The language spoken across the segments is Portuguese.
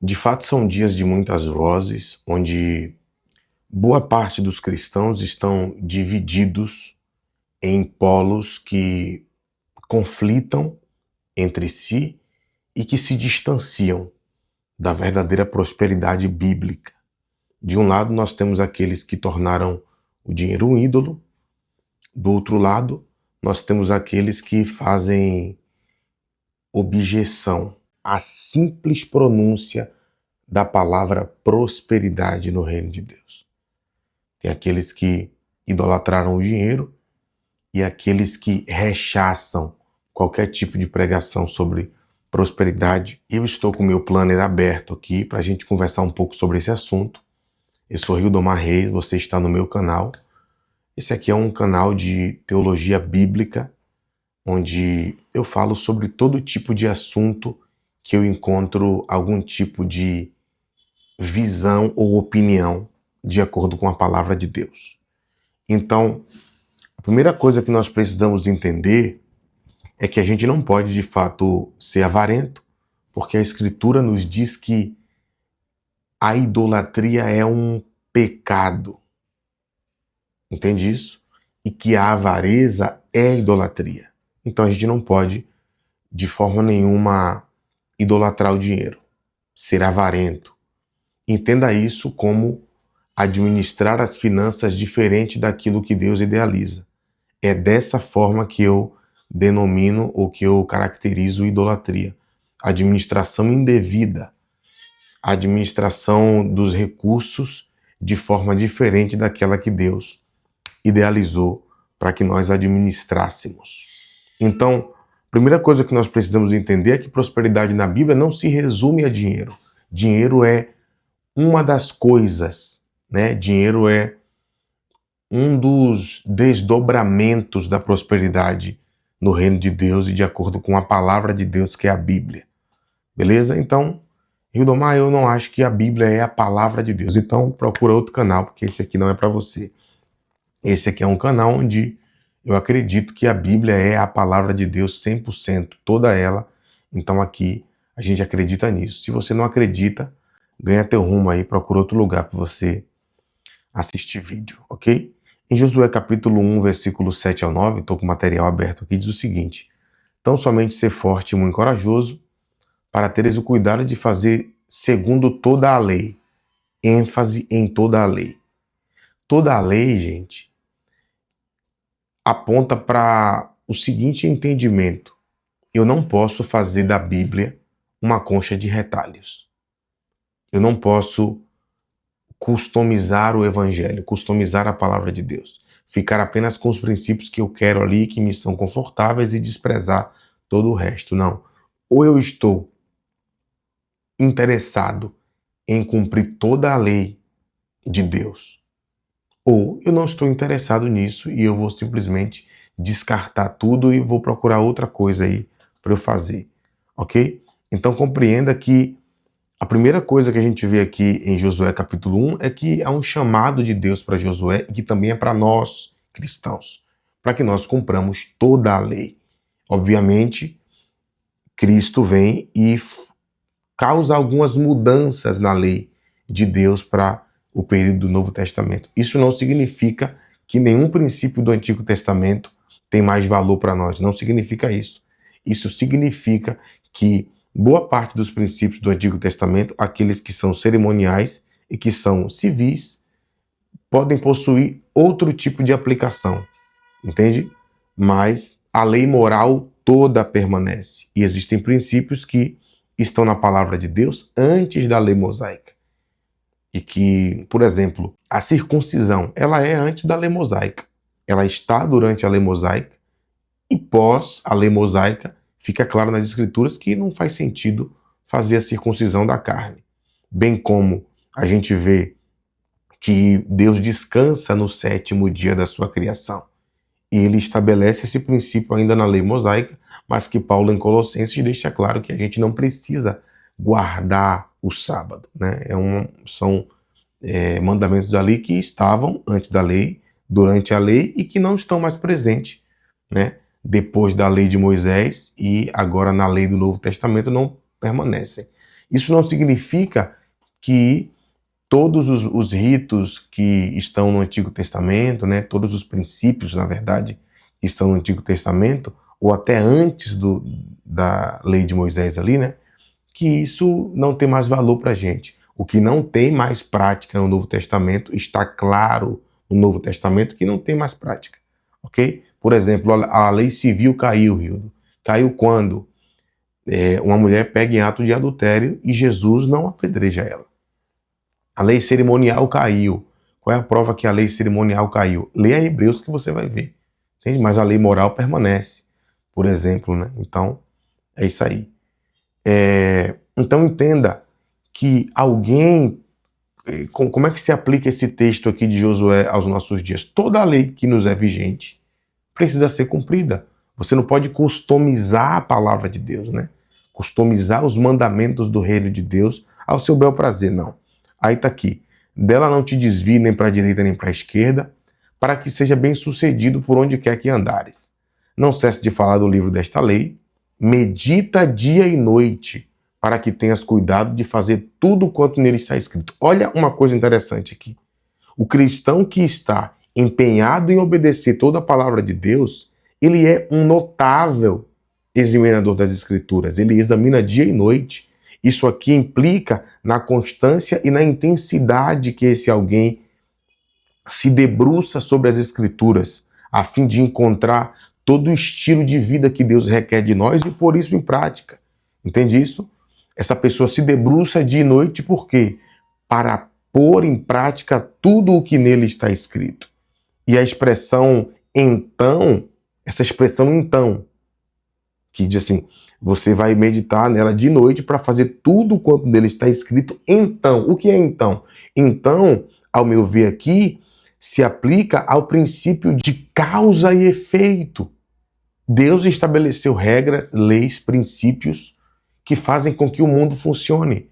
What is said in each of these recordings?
De fato, são dias de muitas vozes, onde boa parte dos cristãos estão divididos em polos que conflitam entre si e que se distanciam da verdadeira prosperidade bíblica. De um lado, nós temos aqueles que tornaram o dinheiro um ídolo, do outro lado, nós temos aqueles que fazem objeção à simples pronúncia da palavra prosperidade no reino de Deus. Tem aqueles que idolatraram o dinheiro e aqueles que rechaçam qualquer tipo de pregação sobre prosperidade. Eu estou com o meu planner aberto aqui para a gente conversar um pouco sobre esse assunto. Eu sou Hildomar Reis, você está no meu canal. Esse aqui é um canal de teologia bíblica, onde eu falo sobre todo tipo de assunto que eu encontro algum tipo de visão ou opinião de acordo com a palavra de Deus. Então, a primeira coisa que nós precisamos entender é que a gente não pode, de fato, ser avarento, porque a Escritura nos diz que a idolatria é um pecado. Entende isso? E que a avareza é idolatria. Então a gente não pode, de forma nenhuma, idolatrar o dinheiro, ser avarento. Entenda isso como administrar as finanças diferente daquilo que Deus idealiza. É dessa forma que eu denomino ou que eu caracterizo idolatria. Administração indevida, administração dos recursos de forma diferente daquela que Deus idealizou para que nós administrássemos. Então, a primeira coisa que nós precisamos entender é que prosperidade na Bíblia não se resume a dinheiro. Dinheiro é uma das coisas, né? Dinheiro é um dos desdobramentos da prosperidade no reino de Deus e de acordo com a palavra de Deus, que é a Bíblia. Beleza? Então, Hildomar, eu não acho que a Bíblia é a palavra de Deus. Então, procura outro canal, porque esse aqui não é para você. Esse aqui é um canal onde eu acredito que a Bíblia é a palavra de Deus 100%, toda ela. Então aqui a gente acredita nisso. Se você não acredita, ganha teu rumo aí, procura outro lugar para você assistir vídeo, ok? Em Josué capítulo 1, versículo 7 ao 9, estou com o material aberto aqui, diz o seguinte: Tão somente ser forte e muito corajoso, para teres o cuidado de fazer segundo toda a lei. ênfase em toda a lei. Toda a lei, gente, aponta para o seguinte entendimento: eu não posso fazer da Bíblia uma concha de retalhos. Eu não posso customizar o Evangelho, customizar a palavra de Deus. Ficar apenas com os princípios que eu quero ali, que me são confortáveis, e desprezar todo o resto. Não. Ou eu estou interessado em cumprir toda a lei de Deus, ou eu não estou interessado nisso e eu vou simplesmente descartar tudo e vou procurar outra coisa aí para eu fazer, ok? Então compreenda que a primeira coisa que a gente vê aqui em Josué capítulo 1 é que há um chamado de Deus para Josué e que também é para nós, cristãos, para que nós cumpramos toda a lei. Obviamente, Cristo vem e causa algumas mudanças na lei de Deus para o período do Novo Testamento. Isso não significa que nenhum princípio do Antigo Testamento tem mais valor para nós. Não significa isso. Isso significa que boa parte dos princípios do Antigo Testamento, aqueles que são cerimoniais e que são civis, podem possuir outro tipo de aplicação, entende? Mas a lei moral toda permanece. E existem princípios que estão na palavra de Deus antes da lei mosaica. E que, por exemplo, a circuncisão, ela é antes da lei mosaica. Ela está durante a lei mosaica e pós a lei mosaica fica claro nas escrituras que não faz sentido fazer a circuncisão da carne. Bem como a gente vê que Deus descansa no 7º dia da sua criação. E ele estabelece esse princípio ainda na lei mosaica, mas que Paulo em Colossenses deixa claro que a gente não precisa guardar o sábado, né? São mandamentos ali que estavam antes da lei, durante a lei e que não estão mais presentes, né? Depois da lei de Moisés e agora na lei do Novo Testamento não permanecem. Isso não significa que todos os ritos que estão no Antigo Testamento, né, todos os princípios, na verdade, que estão no Antigo Testamento, ou até antes da lei de Moisés ali, né, que isso não tem mais valor para a gente. O que não tem mais prática no Novo Testamento, está claro no Novo Testamento que não tem mais prática, ok? Por exemplo, a lei civil caiu, Rildo. Caiu quando uma mulher pega em ato de adultério e Jesus não apedreja ela. A lei cerimonial caiu. Qual é a prova que a lei cerimonial caiu? Leia Hebreus que você vai ver. Entende? Mas a lei moral permanece, por exemplo, né? Então, é isso aí. Então entenda que alguém... Como é que se aplica esse texto aqui de Josué aos nossos dias? Toda a lei que nos é vigente precisa ser cumprida. Você não pode customizar a palavra de Deus, né? Customizar os mandamentos do reino de Deus ao seu bel prazer, não. Aí tá aqui. Dela não te desvie nem para a direita nem para a esquerda, para que seja bem sucedido por onde quer que andares. Não cesse de falar do livro desta lei, medita dia e noite, para que tenhas cuidado de fazer tudo quanto nele está escrito. Olha uma coisa interessante aqui. O cristão que está empenhado em obedecer toda a palavra de Deus, ele é um notável examinador das Escrituras. Ele examina dia e noite. Isso aqui implica na constância e na intensidade que esse alguém se debruça sobre as Escrituras, a fim de encontrar todo o estilo de vida que Deus requer de nós e pôr isso em prática. Entende isso? Essa pessoa se debruça dia e noite por quê? Para pôr em prática tudo o que nele está escrito. E a expressão então, essa expressão então, que diz assim, você vai meditar nela de noite para fazer tudo quanto nele está escrito. Então, o que é então? Então, ao meu ver aqui, se aplica ao princípio de causa e efeito. Deus estabeleceu regras, leis, princípios que fazem com que o mundo funcione,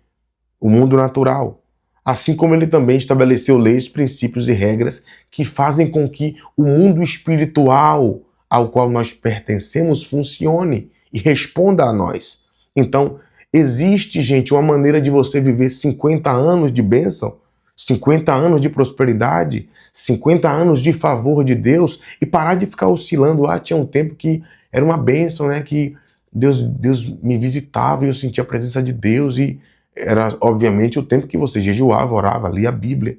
o mundo natural. Assim como ele também estabeleceu leis, princípios e regras que fazem com que o mundo espiritual ao qual nós pertencemos funcione e responda a nós. Então, existe, gente, uma maneira de você viver 50 anos de bênção, 50 anos de prosperidade, 50 anos de favor de Deus e parar de ficar oscilando. Tinha um tempo que era uma bênção, né? Que Deus me visitava e eu sentia a presença de Deus e era, obviamente, o tempo que você jejuava, orava, lia a Bíblia.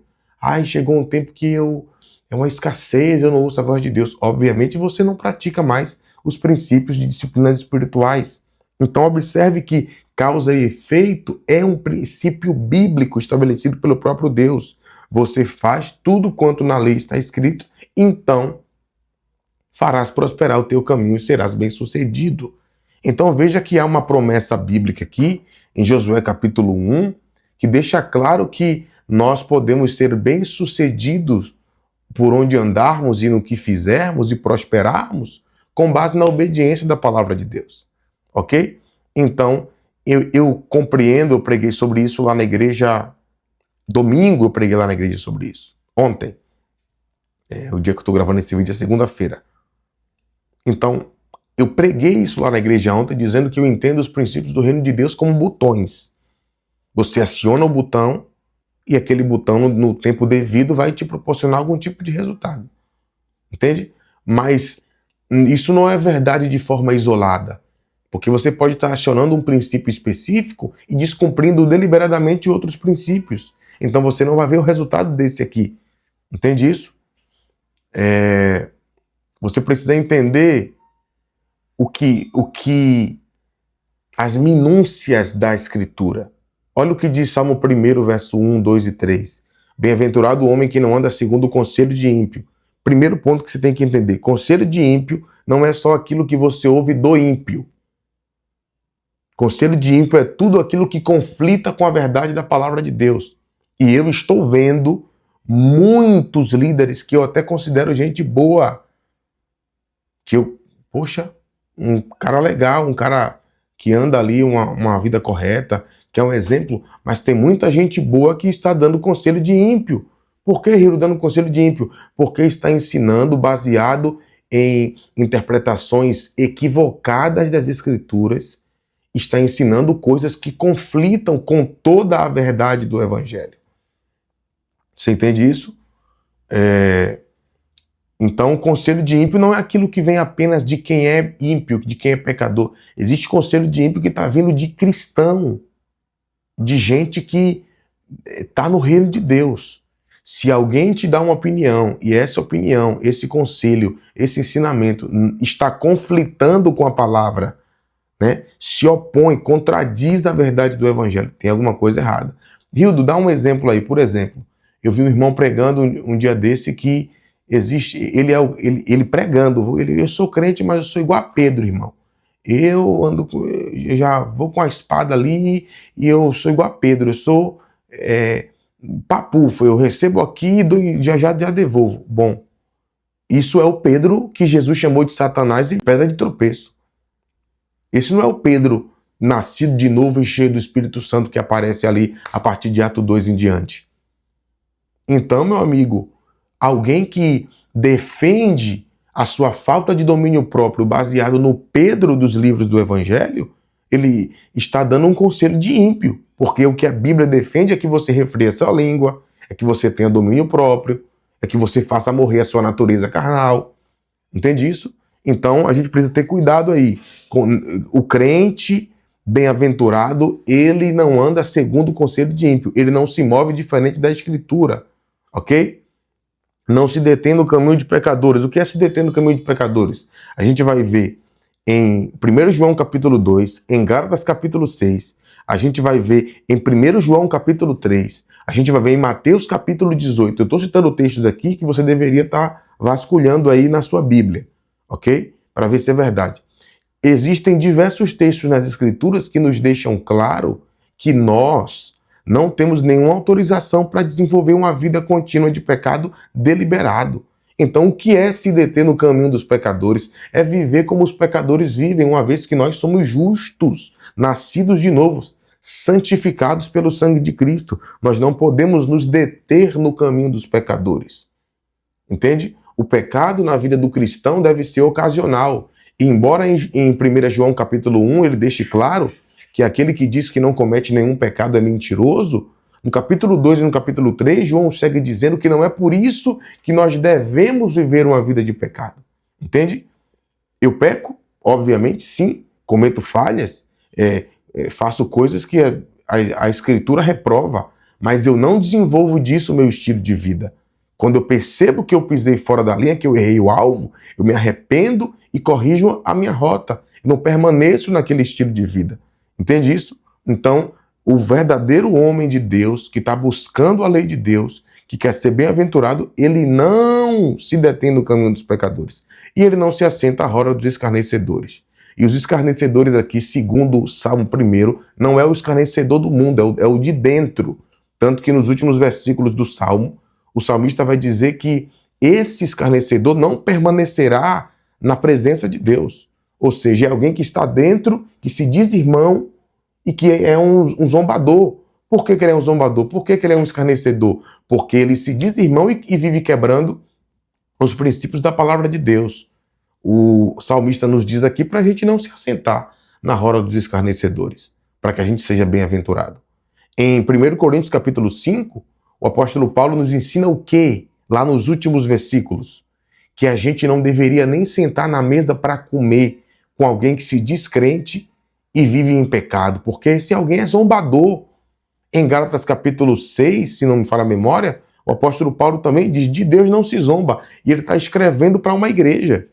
Chegou um tempo que é uma escassez, eu não ouço a voz de Deus. Obviamente, você não pratica mais os princípios de disciplinas espirituais. Então, observe que causa e efeito é um princípio bíblico estabelecido pelo próprio Deus. Você faz tudo quanto na lei está escrito, então farás prosperar o teu caminho e serás bem-sucedido. Então veja que há uma promessa bíblica aqui, em Josué capítulo 1, que deixa claro que nós podemos ser bem-sucedidos por onde andarmos e no que fizermos e prosperarmos com base na obediência da palavra de Deus. Ok? Então, eu compreendo, eu preguei sobre isso lá na igreja, domingo eu preguei lá na igreja sobre isso. Ontem, o dia que eu estou gravando esse vídeo é segunda-feira. Então, eu preguei isso lá na igreja ontem, dizendo que eu entendo os princípios do reino de Deus como botões. Você aciona o botão e aquele botão, no tempo devido, vai te proporcionar algum tipo de resultado. Entende? Mas isso não é verdade de forma isolada. Porque você pode estar acionando um princípio específico e descumprindo deliberadamente outros princípios. Então você não vai ver o resultado desse aqui. Entende isso? Você precisa entender o que as minúcias da Escritura. Olha o que diz Salmo 1, verso 1, 2 e 3. Bem-aventurado o homem que não anda segundo o conselho de ímpio. Primeiro ponto que você tem que entender. Conselho de ímpio não é só aquilo que você ouve do ímpio. Conselho de ímpio é tudo aquilo que conflita com a verdade da palavra de Deus. E eu estou vendo muitos líderes que eu até considero gente boa. Um cara legal, um cara que anda ali uma vida correta, que é um exemplo, mas tem muita gente boa que está dando conselho de ímpio. Por que, Hiro, dando conselho de ímpio? Porque está ensinando baseado em interpretações equivocadas das Escrituras está ensinando coisas que conflitam com toda a verdade do Evangelho. Você entende isso? Então, o conselho de ímpio não é aquilo que vem apenas de quem é ímpio, de quem é pecador. Existe conselho de ímpio que está vindo de cristão, de gente que está no reino de Deus. Se alguém te dá uma opinião, e essa opinião, esse conselho, esse ensinamento está conflitando com a palavra, né, se opõe, contradiz a verdade do Evangelho, tem alguma coisa errada. Rildo, dá um exemplo aí. Por exemplo, eu vi um irmão pregando um dia desse que existe, ele pregando, eu sou crente, mas eu sou igual a Pedro, irmão. Eu já vou com a espada ali e eu sou igual a Pedro, eu sou papufo, eu recebo aqui e já devolvo. Bom, isso é o Pedro que Jesus chamou de Satanás e pedra de tropeço. Esse não é o Pedro nascido de novo e cheio do Espírito Santo que aparece ali a partir de Atos 2 em diante. Então, meu amigo, alguém que defende a sua falta de domínio próprio baseado no Pedro dos livros do Evangelho, ele está dando um conselho de ímpio, porque o que a Bíblia defende é que você refreie a sua língua, é que você tenha domínio próprio, é que você faça morrer a sua natureza carnal. Entende isso? Então, a gente precisa ter cuidado aí. O crente bem-aventurado, ele não anda segundo o conselho de ímpio, ele não se move diferente da Escritura, ok? Não se detém no caminho de pecadores. O que é se deter no caminho de pecadores? A gente vai ver em 1 João capítulo 2, em Gálatas capítulo 6, a gente vai ver em 1 João capítulo 3, a gente vai ver em Mateus capítulo 18. Eu estou citando textos aqui que você deveria estar vasculhando aí na sua Bíblia, ok? Para ver se é verdade. Existem diversos textos nas Escrituras que nos deixam claro que nós não temos nenhuma autorização para desenvolver uma vida contínua de pecado deliberado. Então, o que é se deter no caminho dos pecadores? É viver como os pecadores vivem, uma vez que nós somos justos, nascidos de novo, santificados pelo sangue de Cristo. Nós não podemos nos deter no caminho dos pecadores. Entende? O pecado na vida do cristão deve ser ocasional. E embora em 1 João capítulo 1 ele deixe claro que aquele que diz que não comete nenhum pecado é mentiroso, no capítulo 2 e no capítulo 3, João segue dizendo que não é por isso que nós devemos viver uma vida de pecado. Entende? Eu peco, obviamente, sim, cometo falhas, faço coisas que a Escritura reprova, mas eu não desenvolvo disso o meu estilo de vida. Quando eu percebo que eu pisei fora da linha, que eu errei o alvo, eu me arrependo e corrijo a minha rota. Não permaneço naquele estilo de vida. Entende isso? Então, o verdadeiro homem de Deus, que está buscando a lei de Deus, que quer ser bem-aventurado, ele não se detém no caminho dos pecadores. E ele não se assenta à roda dos escarnecedores. E os escarnecedores aqui, segundo o Salmo 1, não é o escarnecedor do mundo, é o de dentro. Tanto que nos últimos versículos do Salmo, o salmista vai dizer que esse escarnecedor não permanecerá na presença de Deus. Ou seja, é alguém que está dentro, que se diz irmão e que é um zombador. Por que ele é um zombador? Por que ele é um escarnecedor? Porque ele se diz irmão e vive quebrando os princípios da palavra de Deus. O salmista nos diz aqui para a gente não se assentar na roda dos escarnecedores, para que a gente seja bem-aventurado. Em 1 Coríntios capítulo 5, o apóstolo Paulo nos ensina o quê? Lá nos últimos versículos. Que a gente não deveria nem sentar na mesa para comer com alguém que se diz crente e vive em pecado, porque esse alguém é zombador. Em Gálatas capítulo 6, se não me falha a memória, o apóstolo Paulo também diz, de Deus não se zomba, e ele está escrevendo para uma igreja.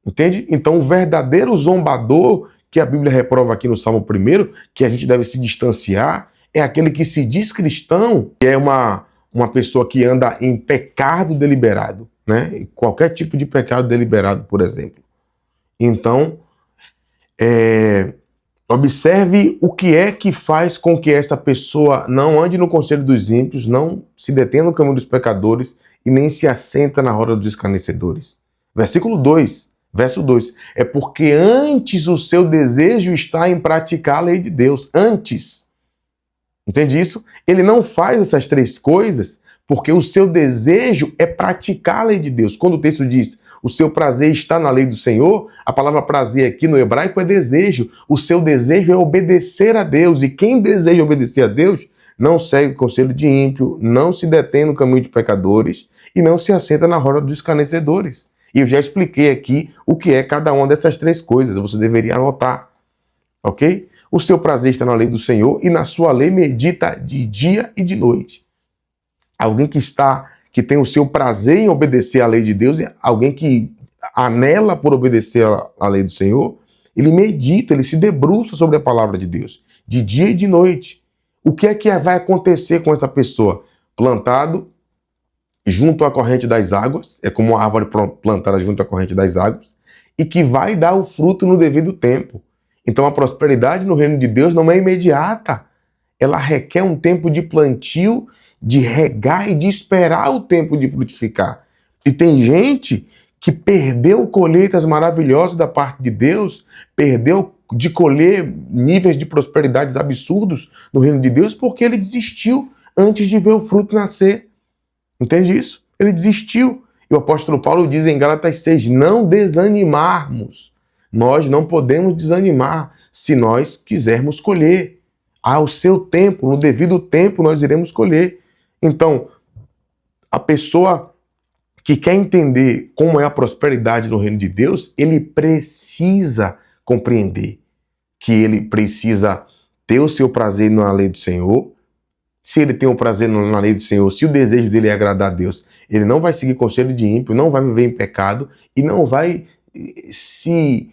Entende? Então o verdadeiro zombador, que a Bíblia reprova aqui no Salmo 1, que a gente deve se distanciar, é aquele que se diz cristão, que é uma pessoa que anda em pecado deliberado, né? Qualquer tipo de pecado deliberado, por exemplo. Então, observe o que é que faz com que essa pessoa não ande no conselho dos ímpios, não se detenha no caminho dos pecadores e nem se assenta na roda dos escarnecedores. Versículo 2, verso 2. É porque antes o seu desejo está em praticar a lei de Deus. Antes. Entende isso? Ele não faz essas três coisas porque o seu desejo é praticar a lei de Deus. Quando o texto diz o seu prazer está na lei do Senhor, a palavra prazer aqui no hebraico é desejo. O seu desejo é obedecer a Deus. E quem deseja obedecer a Deus não segue o conselho de ímpio, não se detém no caminho de pecadores e não se assenta na roda dos escarnecedores. E eu já expliquei aqui o que é cada uma dessas três coisas. Você deveria anotar, ok? O seu prazer está na lei do Senhor e na sua lei medita de dia e de noite. Alguém que tem o seu prazer em obedecer à lei de Deus, alguém que anela por obedecer à lei do Senhor, ele medita, ele se debruça sobre a palavra de Deus, de dia e de noite. O que é que vai acontecer com essa pessoa? Plantado junto à corrente das águas, é como uma árvore plantada junto à corrente das águas, e que vai dar o fruto no devido tempo. Então a prosperidade no reino de Deus não é imediata. Ela requer um tempo de plantio, de regar e de esperar o tempo de frutificar. E tem gente que perdeu colheitas maravilhosas da parte de Deus, perdeu de colher níveis de prosperidades absurdos no reino de Deus porque ele desistiu antes de ver o fruto nascer. Entende isso? Ele desistiu. E o apóstolo Paulo diz em Gálatas 6, não desanimarmos. Nós não podemos desanimar se nós quisermos colher. Ao seu tempo, no devido tempo, nós iremos colher. Então, a pessoa que quer entender como é a prosperidade no reino de Deus, ele precisa compreender que ele precisa ter o seu prazer na lei do Senhor. Se ele tem o prazer na lei do Senhor, se o desejo dele é agradar a Deus, ele não vai seguir conselho de ímpio, não vai viver em pecado e não vai se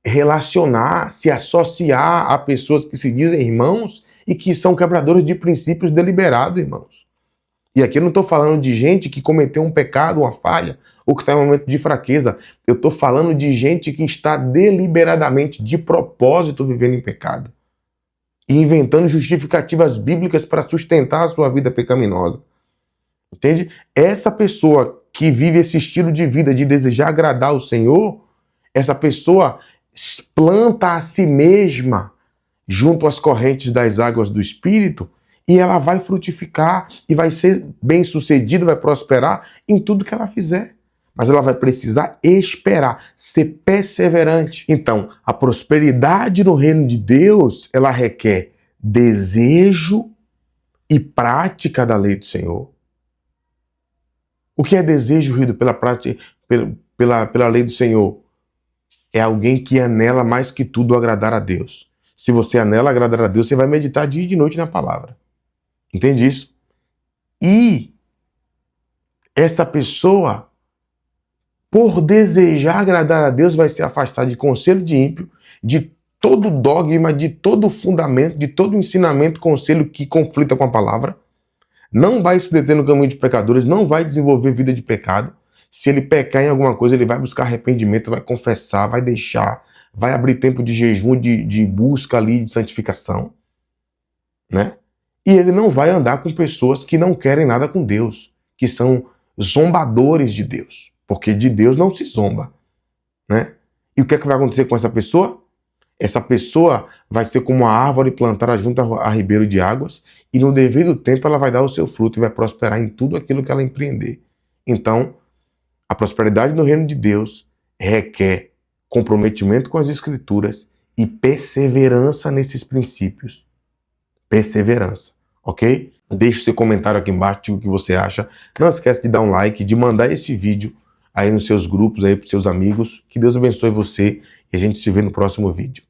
relacionar, se associar a pessoas que se dizem irmãos e que são quebradores de princípios deliberados, irmãos. E aqui eu não estou falando de gente que cometeu um pecado, uma falha, ou que está em um momento de fraqueza. Eu estou falando de gente que está deliberadamente, de propósito, vivendo em pecado. E inventando justificativas bíblicas para sustentar a sua vida pecaminosa. Entende? Essa pessoa que vive esse estilo de vida de desejar agradar o Senhor, essa pessoa planta a si mesma junto às correntes das águas do Espírito e ela vai frutificar e vai ser bem-sucedida, vai prosperar em tudo que ela fizer. Mas ela vai precisar esperar, ser perseverante. Então, a prosperidade no reino de Deus, ela requer desejo e prática da lei do Senhor. O que é desejo, Rido, pela prática, pela lei do Senhor? É alguém que anela mais que tudo agradar a Deus. Se você anela agradar a Deus, você vai meditar dia e de noite na palavra. Entende isso? E essa pessoa, por desejar agradar a Deus, vai se afastar de conselho de ímpio, de todo dogma, de todo fundamento, de todo ensinamento, conselho que conflita com a palavra. Não vai se deter no caminho de pecadores, não vai desenvolver vida de pecado. Se ele pecar em alguma coisa, ele vai buscar arrependimento, vai confessar, vai deixar, vai abrir tempo de jejum, de busca ali, de santificação, né? E ele não vai andar com pessoas que não querem nada com Deus, que são zombadores de Deus, porque de Deus não se zomba, né? E o que é que vai acontecer com essa pessoa? Essa pessoa vai ser como uma árvore plantada junto a ribeiro de águas e no devido tempo ela vai dar o seu fruto e vai prosperar em tudo aquilo que ela empreender. Então, a prosperidade no reino de Deus requer comprometimento com as Escrituras e perseverança nesses princípios. Perseverança, ok? Deixe seu comentário aqui embaixo, diga o que você acha. Não esquece de dar um like, de mandar esse vídeo aí nos seus grupos, aí para os seus amigos. Que Deus abençoe você e a gente se vê no próximo vídeo.